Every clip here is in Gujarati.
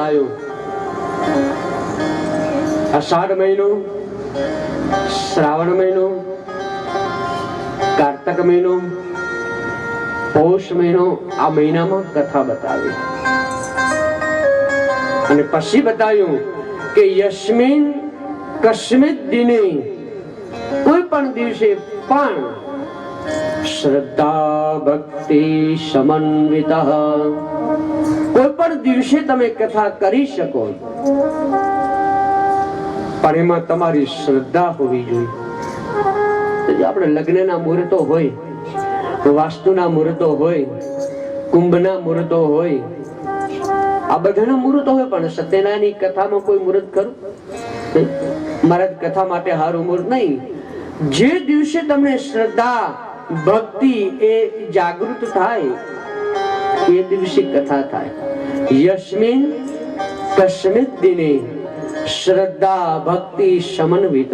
બતાવ્યો. અષાઢ મહિનો, શ્રાવણ મહિનો, કાર્તક મહિનો, પૌષ મહિનો, આ મહિનામાં કથા બતાવી. અને પછી બતાવ્યું કે યસ્મિન કસ્મિત દિને, કોઈ પણ દિવસે પણ શ્રદ્ધા ભક્તિ સમન્વિત, કોઈ પણ દિવસે તમે કથા કરી શકો, પણ એમાં તમારી શ્રદ્ધા હોવી જોઈએ. આપણે લગ્નના મુહૂર્તો હોય, વાસ્તુના મુહૂર્તો હોય, કુંભના મુહૂર્તો હોય, આ બધાના મુહૂર્તો હોય, પણ સત્યનારાયણની કથામાં કોઈ મુહૂર્ત ખરું? મારા કથા માટે હારું મુહૂર્ત નહીં. જે દિવસે તમને શ્રદ્ધા ભક્તિ એ જાગૃત થાય એ દિવસે કથા થાય. યસ્મિન કસ્મિત દિને શ્રદ્ધા ભક્તિ સમન્વિત.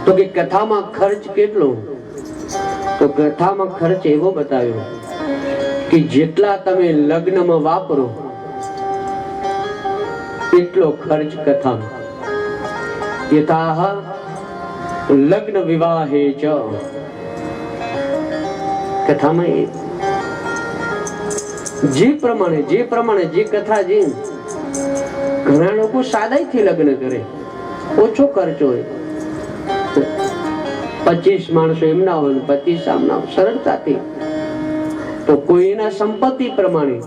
તો કે કથામાં ખર્ચ કેટલો? તો કથામાં ખર્ચ એવો બતાવ્યો કે જેટલા તમે લગ્નમાં વાપરો એટલો ખર્ચ કથામાં. યથાહ લગ્ન વિવાહે ચ, કથામાં જે પ્રમાણે જે કથા, જે ઘણા લોકો સાદાઈથી લગ્ન કરે, ઓછો ખર્ચ હોય, 25 માણસો એમના હોય, 25 આમના, સરળતાથી. તો કોઈના સંપત્તિ પ્રમાણે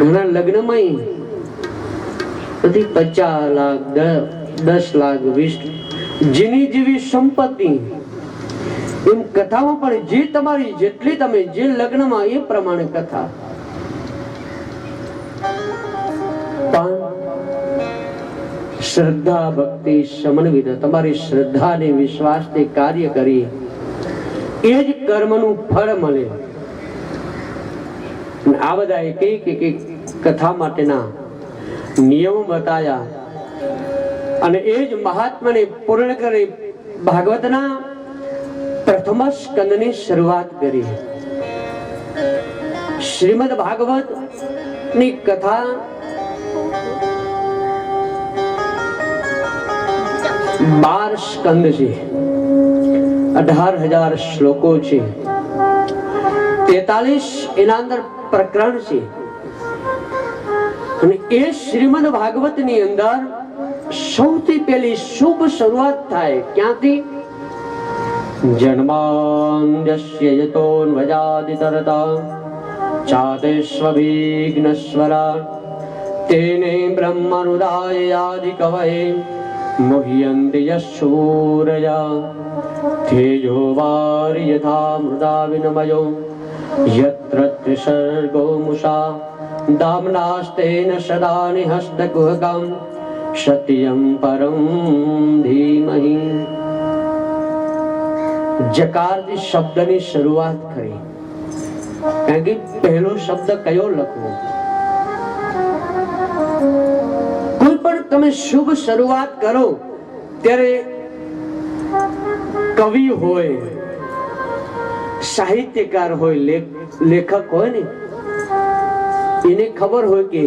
ઘણા લગ્નમાં 50 લાખ, 10 લાખ, 20, જેની જેવી સંપત્તિ. એમ કથામાં પણ જે તમારી જેટલી તમે જે લગ્નમાં એ પ્રમાણે કથા. પણ શ્રદ્ધા ભક્તિ સમન્વિત, તમારી શ્રદ્ધા ને વિશ્વાસ થી કાર્ય કરી એ જ કર્મનું ફળ મળે. આ બધા એક કથા માટેના નિયમો બતાવ્યા અને એ જ મહાત્માને પૂર્ણ કરી ભાગવતના પ્રથમ સ્કંદની શરૂઆત કરી. શ્રીમદ ભાગવત ની કથા 12 સ્કંદ છે, 18,000 શ્લોકો છે, 43 એના અંદર પ્રકરણ છે. અને એ શ્રીમદ ભાગવત ની અંદર સૌથી પહેલી શુભ શરૂઆત થાય ક્યાંથી? જન્માંદ્યસ્ય યતોન્વજાદિતરતા ચાતેષ્વવિઘ્નસ્વરા તેને બ્રહ્મનુદાયાદિ કવયે મુહ્યન્તિ યશૂરયા તેજો વારિ યથા મૃદા વિનમયો યત્ર ત્રિસર્ગો મુષા દામ્નાસ્તેન સદા નિહસ્તકુહકં સત્યં પરમ ધીમહિ. જકારથી શબ્દની શરૂઆત કરી. કારણ કે પહેલો શબ્દ કયો લખવો? કોઈ પણ તમે શુભ શરૂઆત કરો ત્યારે કવિ હોય, સાહિત્યકાર હોય, લેખક હોય ને, એને ખબર હોય કે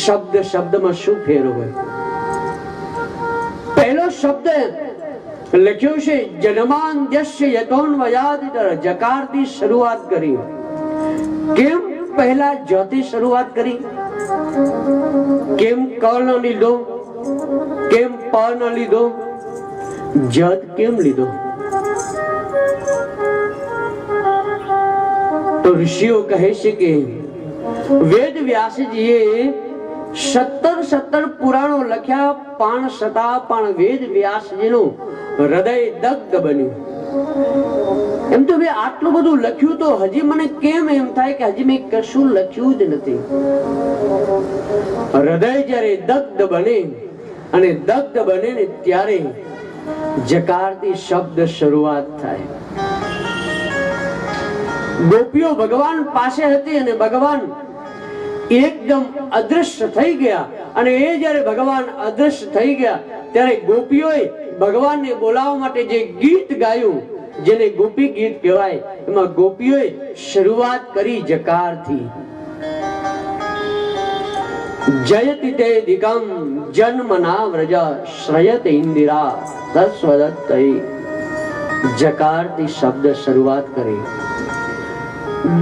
શબ્દમાં શું ફેર હોય. પહેલો શબ્દ લખ્યો છે જન્માંદ્યસ્ય યતોન્વયાદિતર, જકારથી શરૂઆત કરી. કેમ પહેલા જથી શરૂઆત કરી? કેમ ક ન લીધો? કેમ પ ન લીધો? જત કેમ લીધો? તો ઋષિઓ કહે છે કે વેદ વ્યાસજીએ 17 પુરાણો લખ્યા, પણ છતાં પણ વેદ વ્યાસજીનું હૃદય દગ્ધ બન્યું. એમ તો મેં આટલું બધું લખ્યું તો હજી મને કેમ એમ થાય કે હજી મેં કશું લખ્યું જ નથી. હૃદય જ્યારે દગ્ધ બને અને દગ્ધ બને ને ત્યારે જકારથી શબ્દ શરૂઆત થાય. ગોપીઓ ભગવાન પાસે હતી અને ભગવાન એકદમ અદૃશ્ય થઈ ગયા. અને એ જ્યારે ભગવાન અદૃશ્ય થઈ ગયા ત્યારે ગોપીઓએ ભગવાનને બોલાવવા માટે જે ગીત ગાયું જેને ગોપી ગીત કહેવાય, એમાં ગોપીઓએ શરૂઆત કરી જકારથી. જયતિ તે દિગમ જન્મના વ્રજ શ્રયતે ઇન્દિરા તસ્વદત્તૈ. જકારથી શબ્દ શરૂઆત કરી.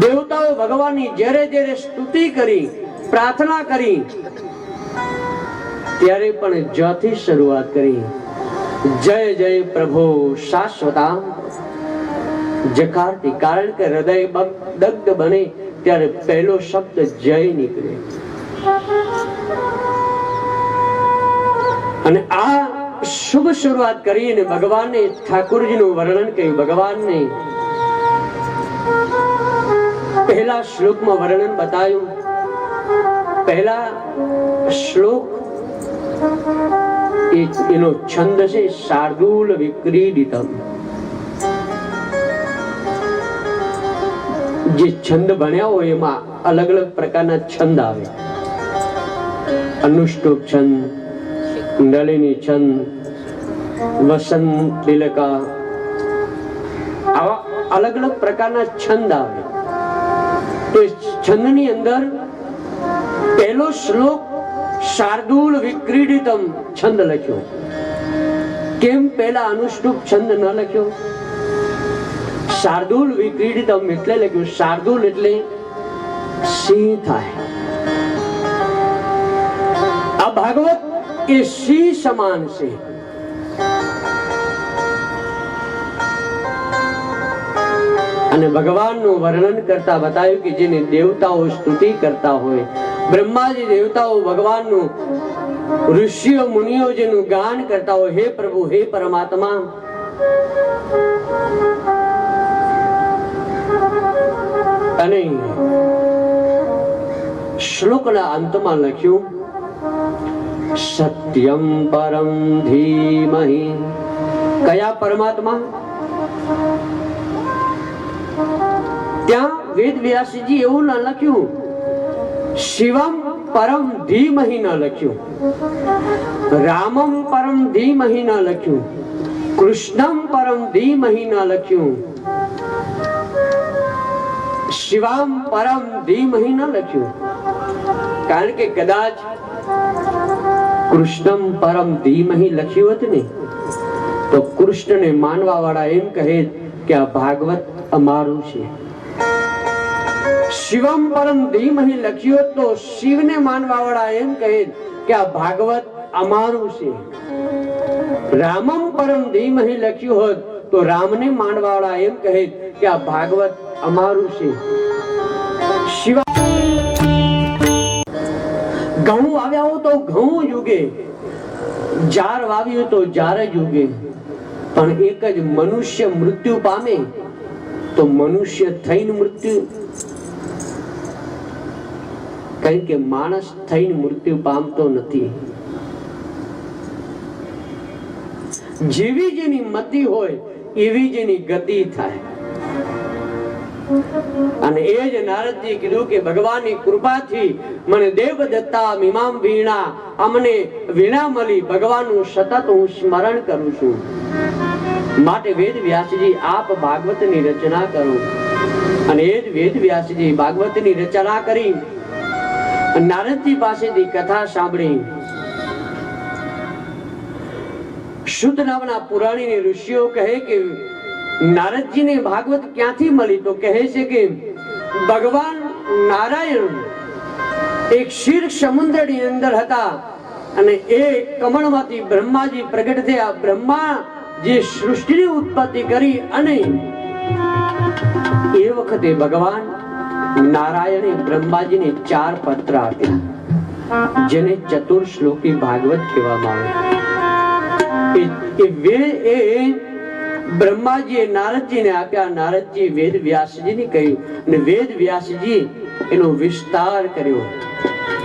દેવતાઓ ભગવાનની જ્યારે જ્યારે સ્તુતિ કરી, પ્રાર્થના કરી, ત્યારે પણ જથી શરૂઆત કરી. જય જય પ્રભુ શાશ્વતા. જકારથી, કારણ કે હૃદય દગ્ધ બને ત્યારે પહેલો શબ્દ જય નીકળે. અને આ શુભ શરૂઆત કરીને ભગવાનને ઠાકોરજીનું વર્ણન કર્યું. ભગવાનને પહેલા શ્લોકમાં વર્ણન બતાવ્યું. પહેલા શ્લોક એનો છંદ છે શાર્દૂલ વિક્રીડિતમ. જે છંદ ભણ્યા હોય એમાં અલગ અલગ પ્રકારના છંદ આવે. અનુષ્ટુપ છંદ, નલિની છંદ, વસંત તિલકા, આવા અલગ અલગ પ્રકારના છંદ આવે. તો છંદની અંદર પહેલો શ્લોક શાર્દૂલ વિક્રીડિતમ છંદ લખ્યો. કેમ પહેલા અનુષ્ટુપ છંદ ન લખ્યો? શાર્દૂલ વિક્રીડિતમ એટલે લખ્યું. શાર્દૂલ એટલે સિંહ થાય. આ ભાગવત એ સિંહ સમાન છે. અને ભગવાનનું વર્ણન કરતા બતાવ્યું કે જેને દેવતાઓ સ્તુતિ કરતા હોય, બ્રહ્માજી દેવતાઓ ભગવાનનું, ઋષિઓ મુનિઓ જેનું ગાન કરતા હોય, હે પ્રભુ, હે પરમાત્મા, અને શ્લોકના અંતમાં લખ્યું સત્યમ પરમ ધીમહિ. કયા પરમાત્મા? ત્યાં વેદ વ્યાસજી એવું ન લખ્યું, શિવમ પરમ ધીમહિ ન લખ્યું, રામમ પરમ ધીમહિ ન લખ્યું, કૃષ્ણમ પરમ ધીમહિ ન લખ્યું, શિવામ પરમ ધીમહિ ન લખ્યું. કારણ કે કદાચ કૃષ્ણમ પરમ ધીમહિ લખ્યું હોત ને તો કૃષ્ણને માનવા વાળા એમ કહે કે આ ભાગવત અમારું છે. શિવમ પરમ ધીમહિ લખ્યું હોત તો શિવને માનવા વાળા એમ કહે કે આ ભાગવત અમારું છે. રામમ પરમ ધીમહિ લખ્યું હોત તો રામને માનવા વાળા એમ કહે કે આ ભાગવત અમારું છે. શિવા ઘઉં આવ્યા હો તો ઘઉં જ ઉગે, જાર વાવ્યું તો જાર જ ઉગે. પણ એક જ મનુષ્ય મૃત્યુ પામે તો મનુષ્ય થઈને મૃત્યુ, કારણ કે માણસ થઈને મૃત્યુ પામતો નથી. જેવી જેની મતિ હોય એવી જેની ગતિ થાય. અને એ જ નારદજી કીધું કે ભગવાનની કૃપાથી મને દેવ દત્તા મીમામ વીણા, અમને વીણા મળી. ભગવાનનું સતત હું સ્મરણ કરું છું. માટે વેદ વ્યાસજી આપ ભાગવતની રચના કરો. અને એ જ વેદ વ્યાસજી ભાગવતની રચના કરી નારદજી પાસેથી કથા સાંભળી. શુદ્ધ નામના પુરાણી ઋષિઓ કહે કે નારદજીને ભાગવત ક્યાંથી મળી? તો કહે છે કે ભગવાન નારાયણ એક ક્ષીર સમુદ્રની અંદર હતા અને એ કમળમાંથી બ્રહ્માજી પ્રગટ થયા. બ્રહ્મા જે સૃષ્ટિની ઉત્પત્તિ કરી અને એ વખતે ભગવાન નારાયણે બ્રહ્માજીને 4 પત્ર આપ્યા, જેને ચતુર્શ્લોકી ભાગવત કહેવામાં આવે. એ બ્રહ્માજીએ નારદજીને આપ્યા. નારદજી વેદ વ્યાસજીને કહ્યું અને વેદ વ્યાસજી એનો વિસ્તાર કર્યો.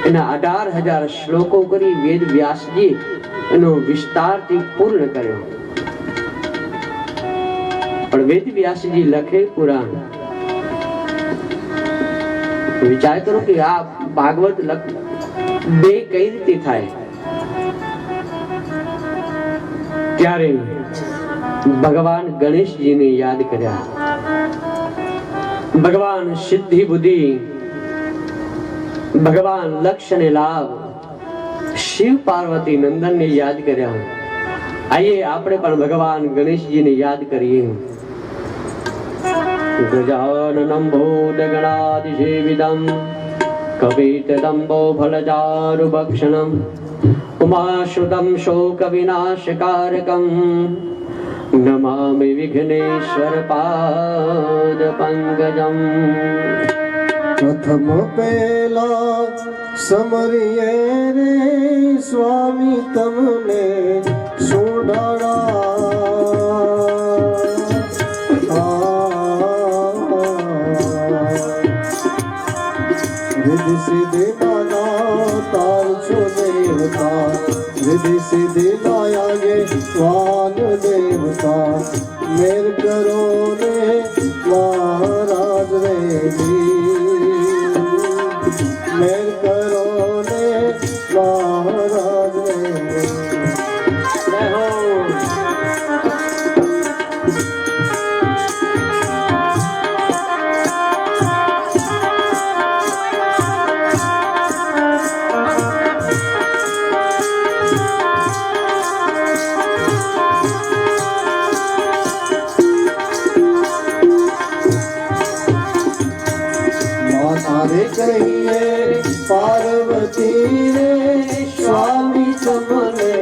એના 18,000 શ્લોકો કરી વેદ વ્યાસજી એનો વિસ્તારથી પૂર્ણ કર્યો. પણ વેદ વ્યાસજી લખે પુરાણ. વિચાર કરો કે આ ભાગવત બે કઈ રીતે થાય? ત્યારે ભગવાન ગણેશજીને યાદ કર્યા, ભગવાન સિદ્ધિ બુદ્ધિ, ભગવાન લક્ષ્ય ને લાભ, શિવ પાર્વતી નંદનને યાદ કર્યા. આઈએ આપણે પણ ભગવાન ગણેશજીને યાદ કરીએ. ગજાનનમ ભૂતગણાધિસેવિતમ કપિતદંભો ફલચારુભક્ષણમ ઉમાશ્રુતમ શોકવિનાશકારકમ નમામિ વિઘ્નેશ્વર પાદ પંકજમ. પ્રથમ પેલા સમરીએ રે સ્વામી તમને रिद्धि सिद्धि नाना ताल छो देवता, रिद्धि सिद्धि लाया ये स्वान देवता, मेर करो ने महाराज रे मेर करो ने महाराज रे. कहिए पार्वती रे स्वामी तमने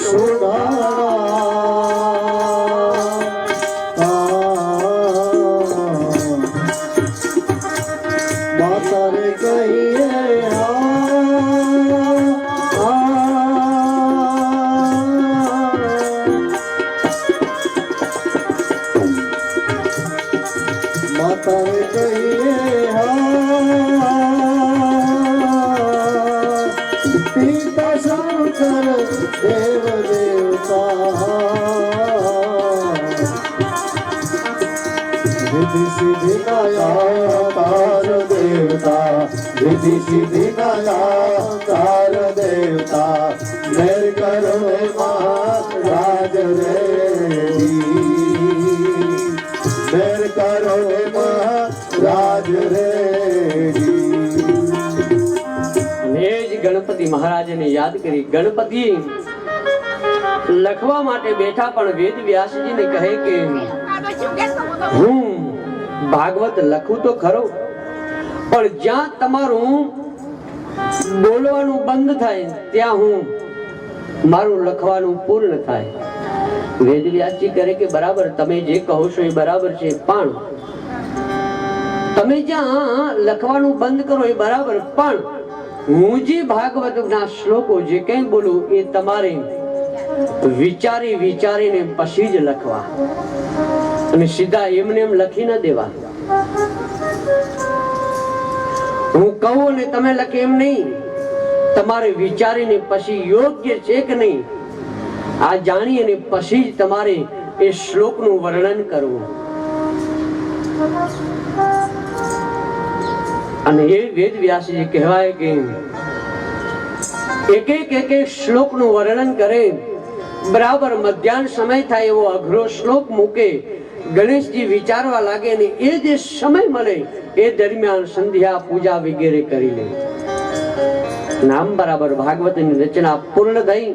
सुधारा, माता रे कहिए माता रे कहिए शंकर देव देवता, रिद्धि सिद्धि लाया तार देवता, रिद्धि सिद्धि लाया तार देवता, मेर करो महाराज रे मेर करो महाराज रे. ગણપતિ મહારાજને યાદ કરી. ગણપતિ લખવા માટે બેઠા પણ વેદ વ્યાસજીને કહે કે હું ભાગવત લખું તો ખરો, પણ જ્યાં તમારું બોલવાનું બંધ થાય ત્યાં હું મારું લખવાનું પૂર્ણ થાય. વેદ વ્યાસજી કહે કે બરાબર, તમે જે કહો છો એ બરાબર છે, પણ તમે જ્યાં લખવાનું બંધ કરો એ બરાબર, પણ હું જે ભાગવતના શ્લોકો જે કંઈ બોલું એ તમારે વિચારી વિચારીને પછી જ લખવા, અને સીધા એમને એમ લખી ન દેવા. હું કહું ને તમે લખે એમ નહીં, તમારે વિચારીને પછી યોગ્ય છે કે નહીં આ જાણી અને પછી જ તમારે એ શ્લોકનું વર્ણન કરવું. અને એ વેદ વ્યાસજી કહેવાય કે એક એક શ્લોકનું વર્ણન કરે. બરાબર મધ્યાહન સમય થાય એવો અઘરો શ્લોક મૂકે, ગણેશજી વિચારવા લાગે ને એ જે સમય મળે એ દરમિયાન સંધ્યા પૂજા વગેરે કરી લે. નામ બરાબર ભાગવતની રચના પૂર્ણ થઈ.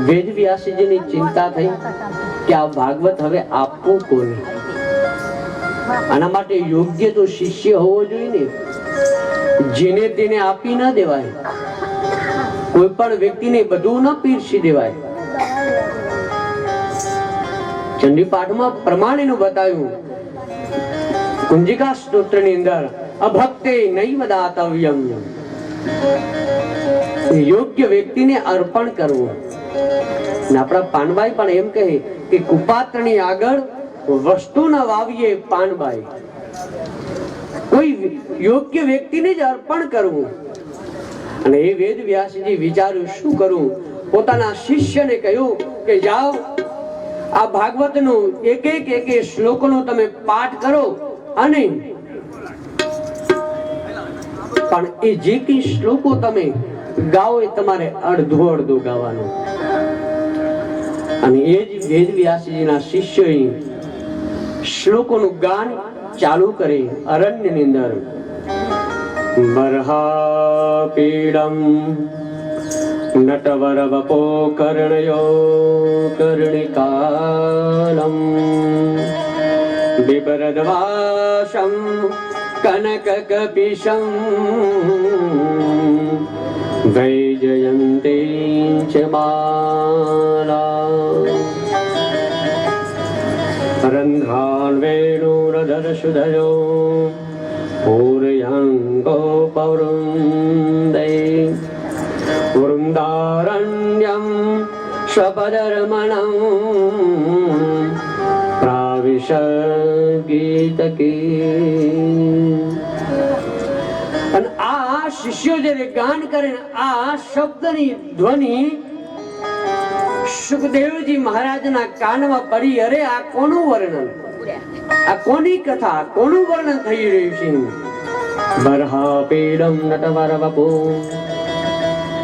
વેદ વ્યાસજીની ચિંતા થઈ કે આ ભાગવત હવે આપવું કોને. આના માટે યોગ્ય તો શિષ્ય હોવો જોઈએ ને, જેને તેને આપી ન દેવાય. કોઈ પણ વ્યક્તિને બધું ન પીરસી દેવાય. ચંડી પાઠમાં પ્રમાણેનું બતાવ્યું. કુંજિકા સ્તોત્રની અંદર અભક્તે નૈવ દાતવ્યમ, યોગ્ય વ્યક્તિને અર્પણ કરવું. આપણા પાનબાઈ પણ એમ કહે કે કુપાત્રની આગળ વસ્તુ ન વાવીએ પાનબાઈ. કોઈ યોગ્ય વ્યક્તિને જ અર્પણ કરવું. અને એ વેદ વ્યાસજી વિચાર્યું શું કરું. પોતાના શિષ્યને કહ્યું કે જાઓ આ ભાગવતનું એક એક શ્લોકનો તમે પાઠ કરો, અને પણ એ જે કઈ શ્લોકો તમે ગાઓ એ તમારે અડધો અડધો ગાવાનો. અને એ જ વેદ વ્યાસજીના શિષ્યોએ શ્લોકોનું ગાન ચાલુ કરી અરણ્યની અંદર. બર્હાપીડમ નટવર વપો કર્ણયો કર્ણિકાલમ બિભરદ્વાસમ કનક કપિશમ વૈજયંતી ચ માલા રંધ્રાન વેણુરધરસુધયો પૂરયંગો પવૃંદે વૃંદારણ્યમ સ્વપદરમણં પ્રાવિશગીતકી. અને આ શિષ્યો જ્યારે ગાન કરે ને આ શબ્દની ધ્વનિ સુખદેવજી મહારાજના કાનમાં પડી. અરે આ કોનું વર્ણન, આ કોની કથા, કોનું વર્ણન થઈ રહ્યું છે? બર્હાપીડમ નટવર વપો,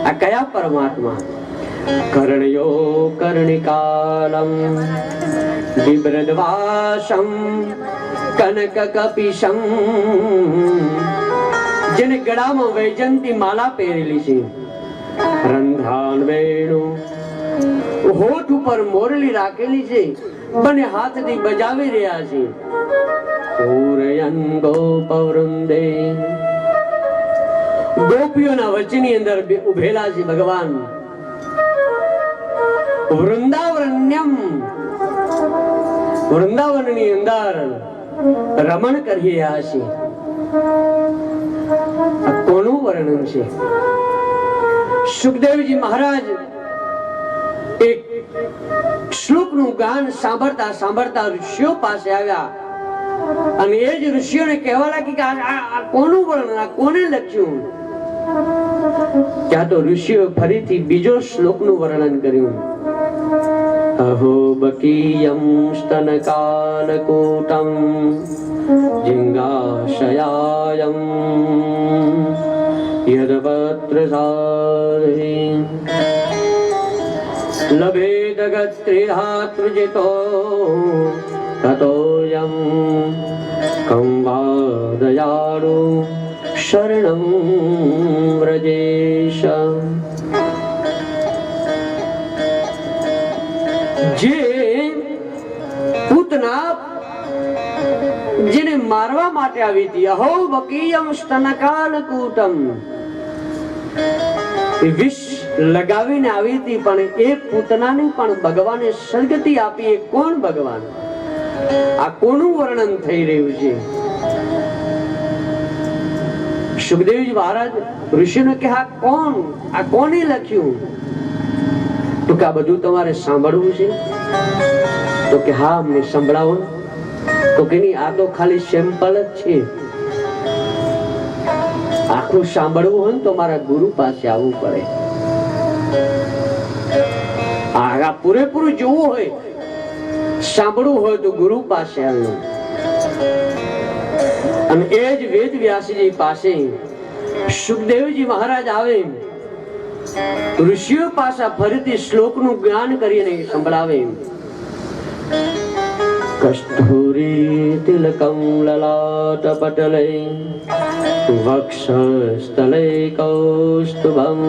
આ કયા પરમાત્મા? કર્ણયો કર્ણિકાલમ બિભ્રદ્વાસમ કનક કપિશમ, જેને ગળામાં વૈજયંતી માલા પહેરેલી છે. રંધ્રાન વેણુ, હોઠ ઉપર મોરલી રાખેલી છે, બંને હાથથી બજાવી રહ્યા છે. પૂરયંગો પવૃંદે, ગોપીઓના વચ્ચેની અંદર ઉભેલા છે ભગવાન. વૃંદાવરણ્યમ, વૃંદાવનની અંદર રમણ કરી રહ્યા છે. આ કોનું વર્ણન છે? સુખદેવજી મહારાજ એક શ્લોકનું ગાન સાંભળતા સાંભળતા ઋષિઓ પાસે આવ્યા અને એ જ ઋષિઓને કહેવા લાગી કે આ કોનું વર્ણન, આ કોને લખ્યું? ત્યાં તો ઋષિઓ ફરીથી બીજો શ્લોકનું વર્ણન કર્યું. અહો બકીયમ સ્તનકાલકૂટમ જિંગાશયાયમ યદવત્રસાદહિ લભેદગત્રિધાતૃજિતો તતોયમ કંવાદયાળુ શરણં વ્રજેશ. જે પૂતના જેને મારવા માટે આવી હતી, અહો બકીયમ સ્તનકાલકૂટમ, વિષ લગાવીને આવી હતી, પણ એ પૂતનાને પણ ભગવાને સદગતિ આપી. એ કોણ ભગવાન? આ કોનું વર્ણન થઈ રહ્યું છે? સુખદેવજી મહારાજ ઋષિને કે આ કોણ, આ કોને લખ્યું? તો કે આ બધું તમારે સાંભળવું છે? તો કે હા, અમને સંભળાવો. તો કે નહીં, આ તો ખાલી સેમ્પલ જ છે. આખું સાંભળવું હોય તો મારા ગુરુ પાસે આવવું પડે. આ પૂરેપૂરું જોવું હોય, સાંભળવું હોય તો ગુરુ પાસે આવવું. અને એ જ વેદ વ્યાસજી પાસે સુખદેવજી મહારાજ આવે, ઋષિઓ પાસે ફરીથી શ્લોકનું જ્ઞાન કરીને સંભળાવે. કસ્તુરી તિલકમ લલાટ પટલે વક્ષસ્થલે કૌસ્તુભમ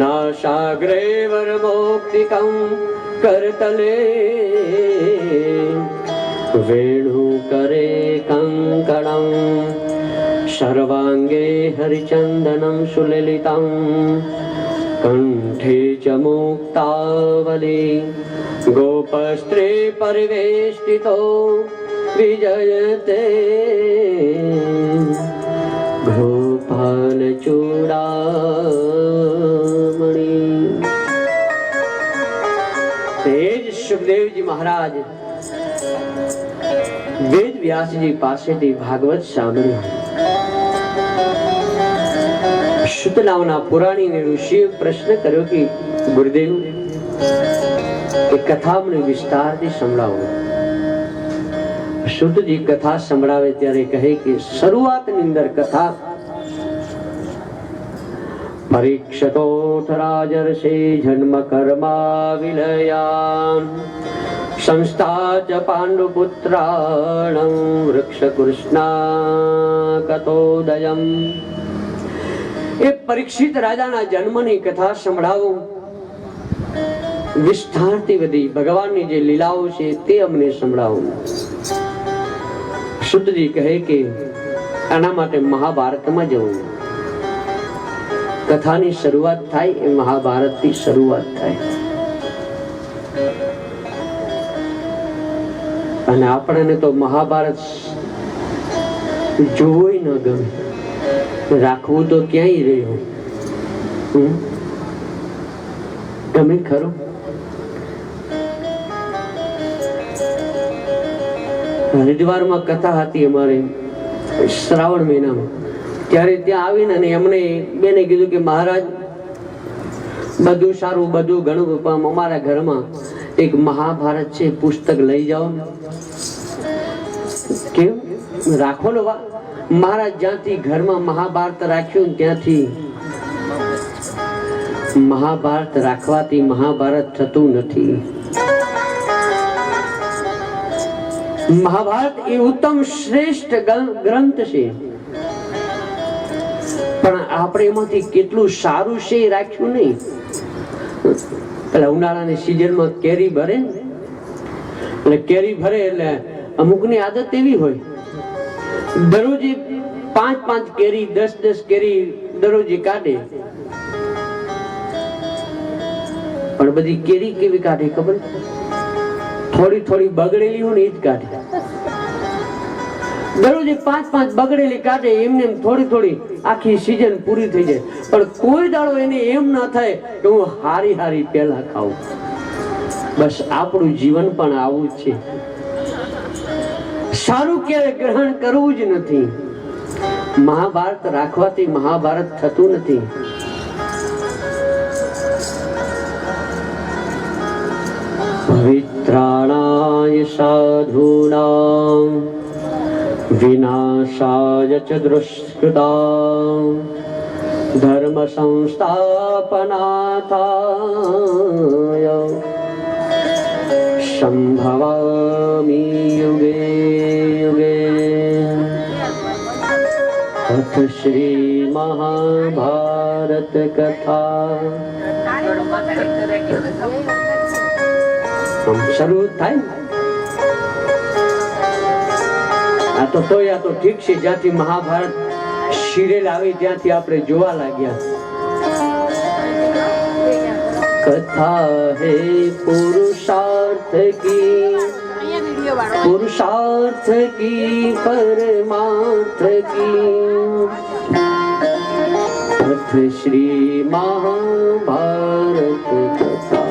નાસાગ્રે વરમૌક્તિકમ કરતલે વેણુકરે કંકણમ સર્વાંગે હરિચંદનમ સુલલિતમ કંઠે ચ મુક્તાવલી ગોપસ્ત્રે પરિવેષ્ટિતો વિજયતે ગોપાલ ચૂડામણી. તેજ સુખદેવજી મહારાજ વેદ વ્યાસજી પાસેથી ભાગવત સાંભળ્યું. શુદ્ધ નામના પુરાણી ઋષિએ પ્રશ્ન કર્યો કે ગુરુદેવ, એ કથા મને વિસ્તારથી સંભળાવો. શુદ્ધજી કથા સંભળાવે ત્યારે કહે કે શરૂઆતની અંદર કથા પરીક્ષતોથ રાજર્ષે જન્મ કર્મા વિલયાન સંસ્થા ચ પાંડુપુત્રાણં વૃક્ષ કૃષ્ણા કતોદયમ. એ પરીક્ષિત રાજાના જન્મની કથા સંભળાવું, વિસ્તારથી બધી ભગવાનની જે લીલાઓ છે તે અમને સંભળાવું. શુદ્ધજી કહે કે આના માટે મહાભારતમાં જવું. કથાની શરૂઆત થાય એ મહાભારતથી શરૂઆત થાય. અને આપણને તો મહાભારત જોવું ન ગમે, રાખવું તો ક્યાંય રહ્યું. ગમે ખરું? હરિદ્વારમાં કથા હતી અમારે શ્રાવણ મહિનામાં. ત્યારે ત્યાં આવીને અને એમણે બેને કીધું કે મહારાજ બધું સારું બધું ઘણું, પણ અમારા ઘરમાં એક મહાભારત છે, પુસ્તક લઈ જાઓ ને. કેમ? રાખો ને. મહારાજ જ્યાંથી ઘરમાં મહાભારત રાખ્યું ત્યાંથી મહાભારત રાખવાથી મહાભારત થતું નથી. મહાભારત એ ઉત્તમ શ્રેષ્ઠ ગ્રંથ છે, પણ આપણે એમાંથી કેટલું સારું છે એ રાખ્યું નહીં. એટલે ઉનાળાની સિઝનમાં કેરી ભરે ને, એટલે કેરી ભરે એટલે અમુકની આદત એવી હોય, દરરોજ 5 કેરી 10 કેરી દરરોજ કાઢે. પણ બધી કેરી કેવી કાઢે ખબર? થોડી બગડેલી હોય ને એ જ કાઢે. દરરોજ 5 બગડેલી કાઢે. એમને થોડી આખી સીઝન પૂરી થઈ જાય, પણ કોઈ દાડો એને એમ ના થાય કે હું હારી પેલા ખાઉં. બસ આપણું જીવન પણ આવું જ છે. સારું ક્યારે ગ્રહણ કરવું જ નથી. મહાભારત રાખવાથી મહાભારત થતું નથી. પવિત્રાણાય સાધૂનાં વિનાશાય ચ દુષ્કૃતાં ધર્મ સંસ્થાપનાર્થાય સંભવામિ યુગે યુગે. અથ શ્રી મહાભારત કથા. શરૂ થાય આ તો ઠીક છે. જ્યાંથી મહાભારત સિરિયલ આવી ત્યાંથી આપણે જોવા લાગ્યા. કથા હે પુરુષાર્થ કી પરમાર્થ કી. અથ શ્રી મહાભારત કથા.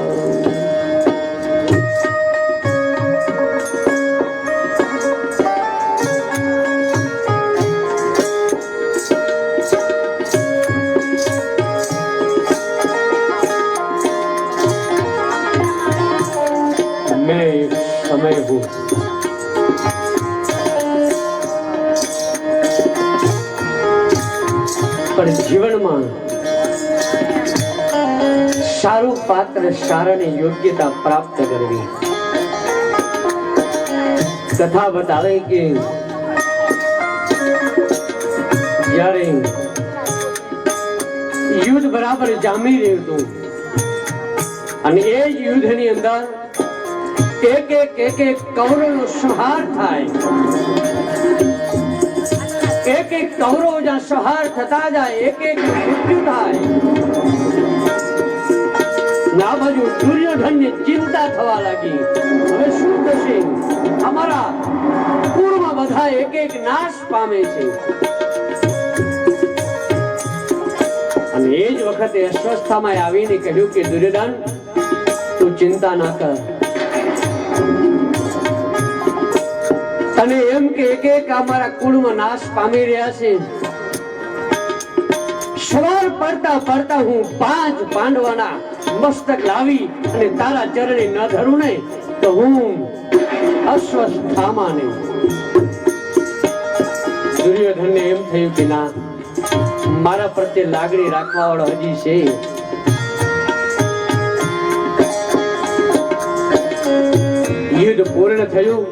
સમય હું પણ જીવનમાં સારું પાત્ર, સારાની યોગ્યતા પ્રાપ્ત કરવી. કથા બતાવે કે જ્યારે યુદ્ધ બરાબર જામી રહ્યું હતું અને એ જ યુદ્ધની અંદર એક કૌરવનો સંહાર થાય. એક કૌરવ જ્યાં સંહાર થતા જાય, એક મૃત્યુ થાય. ના બાજુ દુર્યોધનની ચિંતા થવા લાગી. હવે શું થશે? અમારા કુળમાં બધા એક નાશ પામે છે. અને એ જ વખતે અસ્વસ્થામાં આવીને કહ્યું કે દુર્યોધન, તું ચિંતા ના કર. અને એમ કે એક અમારા કુળમાં નાશ પામી રહ્યા છે. સવાર પડતા હું 5 પાંડવોના મસ્તક લાવી અને તારા ચરણે ન ધરું ને તો હું અસ્વસ્થામાં નહીં. દુર્યોધનને એમ થયું કે ના, મારા પ્રત્યે લાગણી રાખવા વાળો હજી છે. યુદ્ધ પૂર્ણ થયું.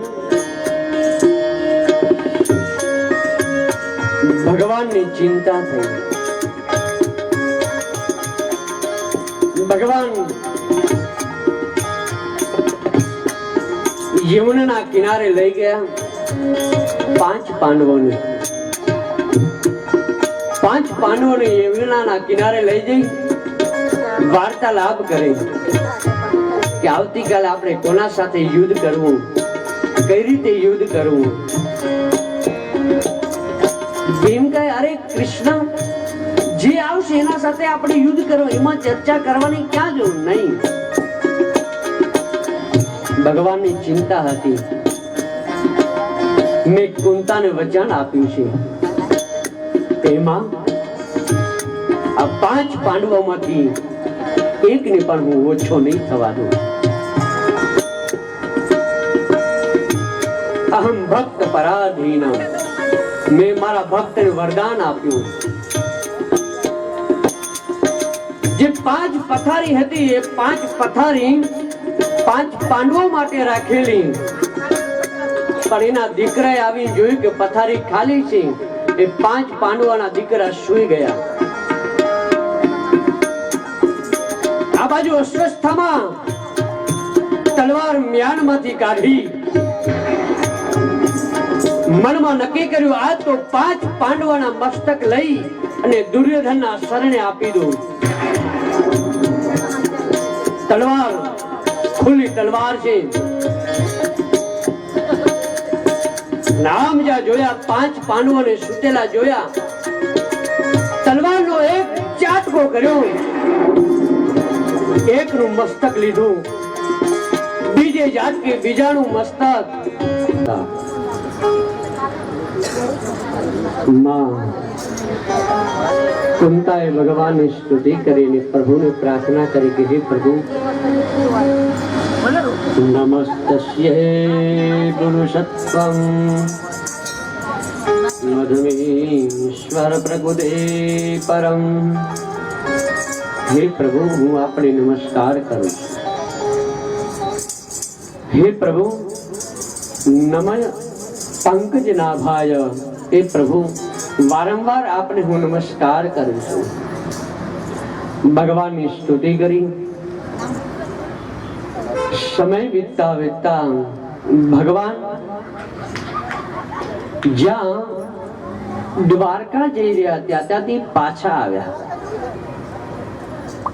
ભગવાનની ચિંતા થઈ. ભગવાન યમુનાના કિનારે લઈ ગયા 5 પાંડવોને. 5 પાંડવોને યમુનાના કિનારે લઈ જઈ વાર્તાલાપ કરે કે આવતીકાલે આપણે કોના સાથે યુદ્ધ કરવું, કઈ રીતે યુદ્ધ કરવું. ભીમ કહે, અરે કૃષ્ણ, જે આવશે એના સાથે આપણે યુદ્ધ કરો, એમાં ચર્ચા કરવાની ક્યાં જરૂર નહીં. ભગવાનની ચિંતા હતી. મેં કુંતાને વચન આપ્યું છે, તેમાં આ 5 પાંડવોમાંથી એકને પણ હું ઓછો નહીં થવા દઉં. અહમ ભક્ત પરાધીન. મેં મારા ભક્તને વરદાન આપ્યું. જે 5 પથારી હતી એ 5 પથારી 5 પાંડવો માટે રાખેલી, પણ એના દીકરાએ આવી જોયું કે પથારી ખાલી છે. એ 5 પાંડવોના દીકરા સૂઈ ગયા. આ બાજુ અશ્વસ્થામાં તલવાર મ્યાનમાંથી કાઢી મનમાં નક્કી કર્યું, આ તો 5 પાંડવોના મસ્તક લઈ અને દુર્યોધનના શરણે આપી દઉં. તલવાર ખુલ્લી તલવાર છે. નામ જ્યાં જોયા 5 પાંડવોને સુતેલા જોયા. તલવારનો એક ચાટકો કર્યો, એકનું મસ્તક લીધું, બીજે ઝાટકે બીજાનું મસ્તક. માં કુંતાએ ભગવાનની સ્તુતિ કરીને પ્રભુને પ્રાર્થના કરી કે હે પ્રભુ, નમસ્તસ્યૈ પુરુષત્વં મધુમેશ્વર પ્રકૃતે પરમ. હે પ્રભુ, હું આપને નમસ્કાર કરું છું. હે પ્રભુ, નમઃ પંકજ નાભાય. હે પ્રભુ, વારંવાર આપને હું નમસ્કાર કરું છું. ભગવાનની સ્તુતિ કરી. સમય વીતતા વીતતા ભગવાન જ્યાં દ્વારકા જઈ રહ્યા ત્યાંથી પાછા આવ્યા.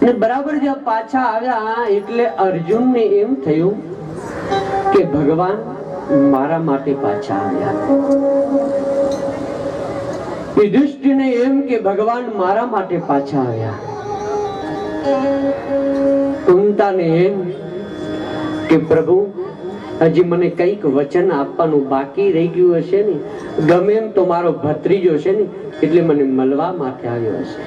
અને બરાબર જ્યાં પાછા આવ્યા એટલે અર્જુનને એમ થયું કે ભગવાન મારા માટે પાછા આવ્યા. યુધિષ્ઠિરને એમ કે ભગવાન મારા માટે પાછા આવ્યા. કુંતાને એમ કે પ્રભુ, હજી મને કઈક વચન આપવાનું બાકી રહી ગયું હશે ને, ગમે એમ તો મારો ભત્રીજો છે ને, એટલે મને મળવા માટે આવ્યો હશે.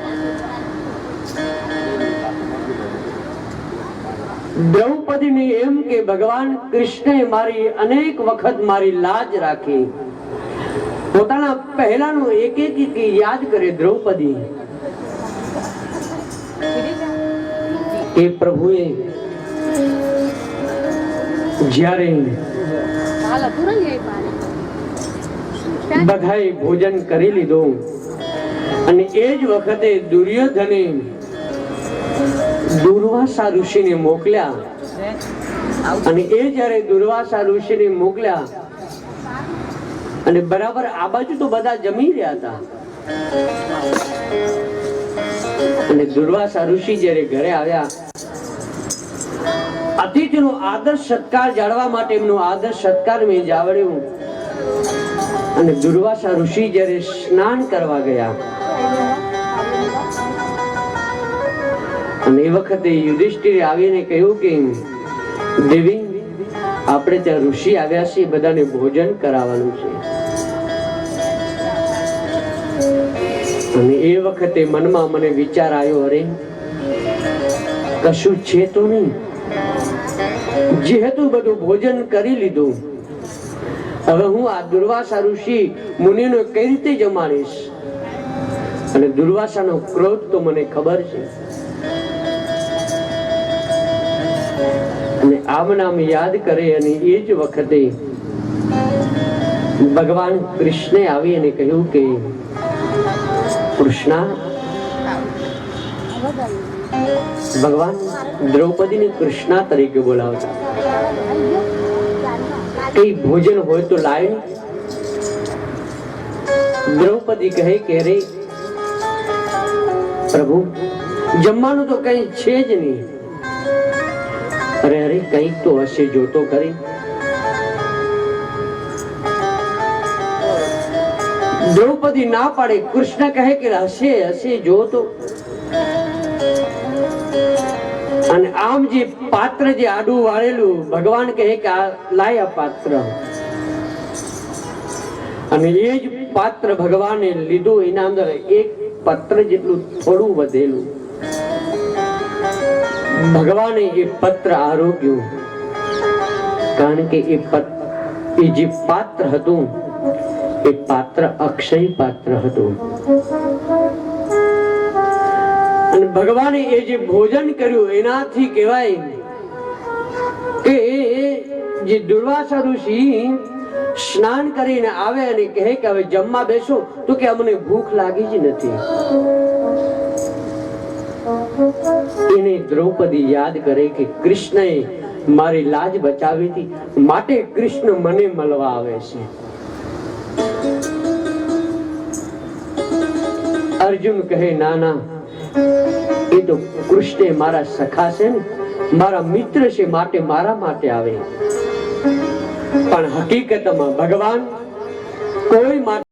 દ્રૌપદીને એમ કે ભગવાન કૃષ્ણએ મારી અનેક વખત મારી લાજ રાખી. પોતાના પહેલાનું એક એક યાદ કરે દ્રૌપદી. એ પ્રભુએ જ્યારે બધાએ ભોજન કરી લીધું અને એ જ વખતે દુર્યોધને દુર્વાસા ઋષિને મોકલ્યા. અને એ જ્યારે દુર્વાસા ઋષિને મોકલ્યા અને બરાબર આ બાજુ તો બધા જમી રહ્યા હતા, અને દુર્વાસા ઋષિ જ્યારે ઘરે આવ્યા, અતિથિનો આદર સત્કાર જાળવા માટે એમનો આદર સત્કાર મેં જાળવ્યું. અને દુર્વાસા ઋષિ જ્યારે સ્નાન કરવા ગયા અને એ વખતે યુધિષ્ઠિરે આવીને કહ્યું કે દેવી, આપણે ત્યાં ઋષિ આવ્યા છે, બધાને ભોજન કરાવવાનું છે. અને એ વખતે મનમાં મને વિચાર આવ્યો, અરે કશું છે તો નહીં, જેહેતુ બધું ભોજન કરી લીધું, હવે હું આ દુર્વાસા ઋષિ મુનિનો કઈ રીતે જમાડીશ? અને દુર્વાસાનો ક્રોધ તો મને ખબર છે. અને આમ નામ યાદ કરે અને એ જ વખતે ભગવાન કૃષ્ણે આવી અને કહ્યું કે કૃષ્ણ, ભગવાન દ્રૌપદીને કૃષ્ણા તરીકે બોલાવતા. કઈ ભોજન હોય તો લાય. દ્રૌપદી કહે કે અરે પ્રભુ, જમવાનું તો કઈ છે જ નહીં. અરે અરે કઈક તો હશે, જોતો કરી. દ્રૌપદી ના પાડે. કૃષ્ણ કહે કે હશે હશે, જો તો. અને આમ જે પાત્ર જે આડું વાળેલું, ભગવાન કહે કે આ લાય આ પાત્ર. અને એ જ પાત્ર ભગવાને લીધું. એના અંદર એક પત્ર જેટલું થોડું વધેલું. ભગવાને એ પત્ર આરોગ્યું. કારણ કે એ જે પાત્ર હતું એ પાત્ર અક્ષય પાત્ર હતું. અને ભગવાને એ જે ભોજન કર્યું એનાથી કહેવાય કે જે દુર્વાસા ઋષિ સ્નાન કરીને આવે અને કહે કે હવે જમવા બેસો, તો કે અમને ભૂખ લાગી જ નથી. એને દ્રૌપદી યાદ કરે કે કૃષ્ણએ મારી લાજ બચાવી હતી, માટે કૃષ્ણ મને મળવા આવે છે. અર્જુન કહે ના ના, એ તો કૃષ્ણ મારા સખા છે ને, મારા મિત્ર છે, માટે મારા માટે આવે. પણ હકીકતમાં ભગવાન કોઈ માટે